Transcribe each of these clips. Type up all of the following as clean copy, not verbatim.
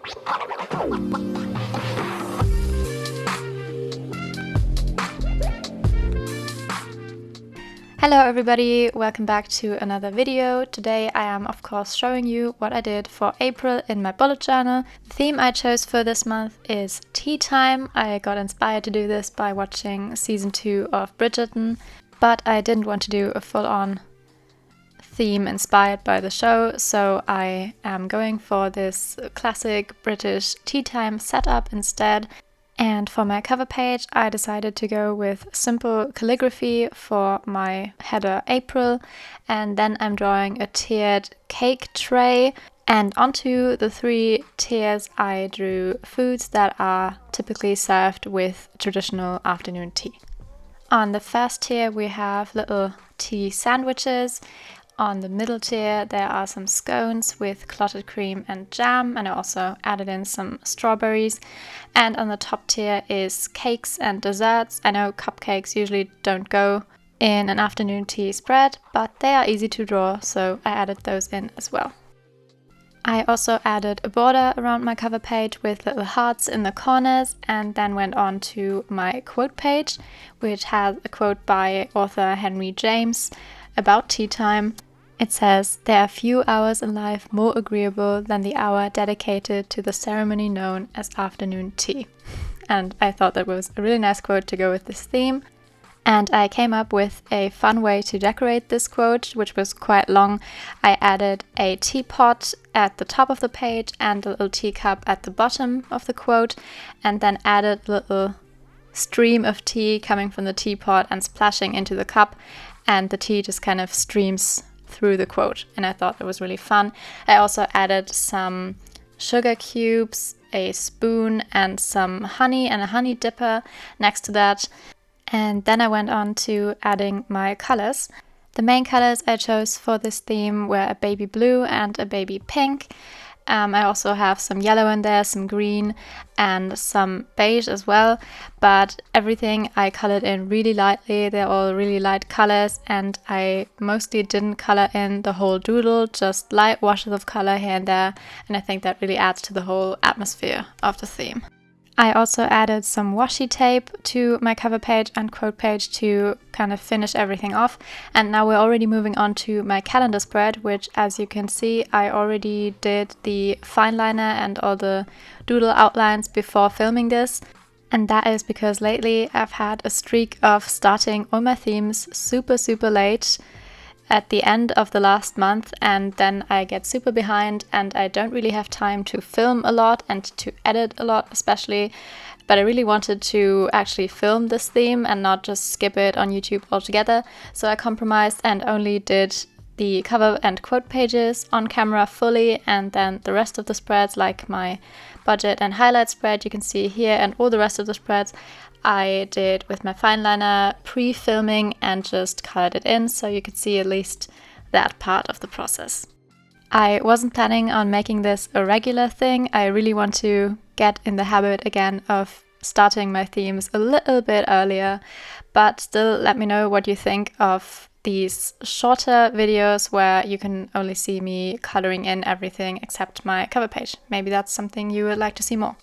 Hello everybody, welcome back to another video. Today I am of course showing you what I did for April in my bullet journal. The theme I chose for this month is tea time. I got inspired to do this by watching season 2 of Bridgerton, but I didn't want to do a full-on theme inspired by the show, so I am going for this classic British tea time setup instead. And for my cover page, I decided to go with simple calligraphy for my header April, and then I'm drawing a tiered cake tray, and onto the 3 tiers I drew foods that are typically served with traditional afternoon tea. On the first tier we have little tea sandwiches. On the middle tier there are some scones with clotted cream and jam, and I also added in some strawberries. And on the top tier is cakes and desserts. I know cupcakes usually don't go in an afternoon tea spread, but they are easy to draw, so I added those in as well. I also added a border around my cover page with little hearts in the corners, and then went on to my quote page, which has a quote by author Henry James about tea time. It says, "There are few hours in life more agreeable than the hour dedicated to the ceremony known as afternoon tea." And I thought that was a really nice quote to go with this theme. And I came up with a fun way to decorate this quote, which was quite long. I added a teapot at the top of the page and a little teacup at the bottom of the quote, and then added a little stream of tea coming from the teapot and splashing into the cup, and the tea just kind of streams through the quote, and I thought it was really fun. I also added some sugar cubes, a spoon, and some honey and a honey dipper next to that. And then I went on to adding my colors. The main colors I chose for this theme were a baby blue and a baby pink. I also have some yellow in there, some green, and some beige as well, but everything I colored in really lightly. They're all really light colors, and I mostly didn't color in the whole doodle, just light washes of color here and there, and I think that really adds to the whole atmosphere of the theme. I also added some washi tape to my cover page and quote page to kind of finish everything off. And now we're already moving on to my calendar spread, which, as you can see, I already did the fineliner and all the doodle outlines before filming this. And that is because lately I've had a streak of starting all my themes super late at the end of the last month, and then I get super behind and I don't really have time to film a lot and to edit a lot especially, but I really wanted to actually film this theme and not just skip it on YouTube altogether, so I compromised and only did the cover and quote pages on camera fully, and then the rest of the spreads, like my budget and highlight spread you can see here, and all the rest of the spreads I did with my fineliner pre-filming and just colored it in, so you could see at least that part of the process. I wasn't planning on making this a regular thing. I really want to get in the habit again of starting my themes a little bit earlier, but still let me know what you think of these shorter videos where you can only see me coloring in everything except my cover page. Maybe that's something you would like to see more.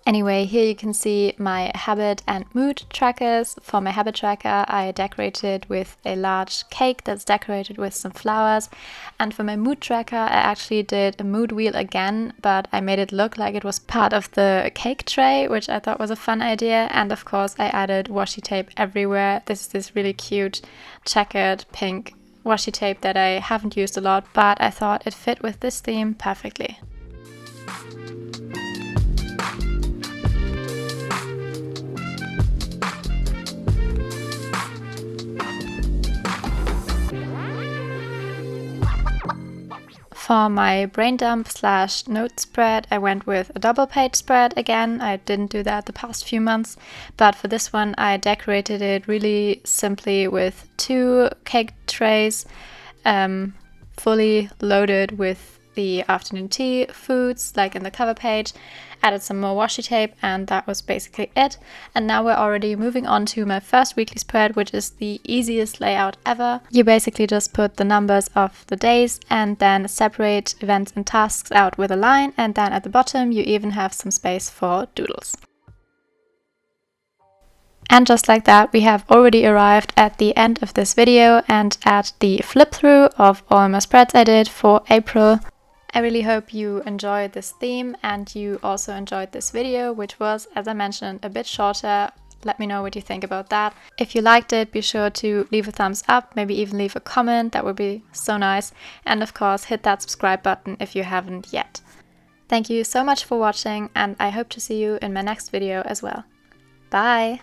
Anyway, here you can see my habit and mood trackers. For my habit tracker, I decorated with a large cake that's decorated with some flowers. And for my mood tracker, I actually did a mood wheel again, but I made it look like it was part of the cake tray, which I thought was a fun idea. And of course, I added washi tape everywhere. This is this really cute checkered pink washi tape that I haven't used a lot, but I thought it fit with this theme perfectly. For my brain dump / note spread, I went with a double page spread again. I didn't do that the past few months, but for this one I decorated it really simply with 2 cake trays fully loaded with the afternoon tea, foods, like in the cover page, added some more washi tape, and that was basically it. And now we're already moving on to my first weekly spread, which is the easiest layout ever. You basically just put the numbers of the days and then separate events and tasks out with a line, and then at the bottom you even have some space for doodles. And just like that, we have already arrived at the end of this video and at the flip through of all my spreads I did for April. I really hope you enjoyed this theme and you also enjoyed this video, which was, as I mentioned, a bit shorter. Let me know what you think about that. If you liked it, be sure to leave a thumbs up, maybe even leave a comment, that would be so nice. And of course, hit that subscribe button if you haven't yet. Thank you so much for watching, and I hope to see you in my next video as well. Bye!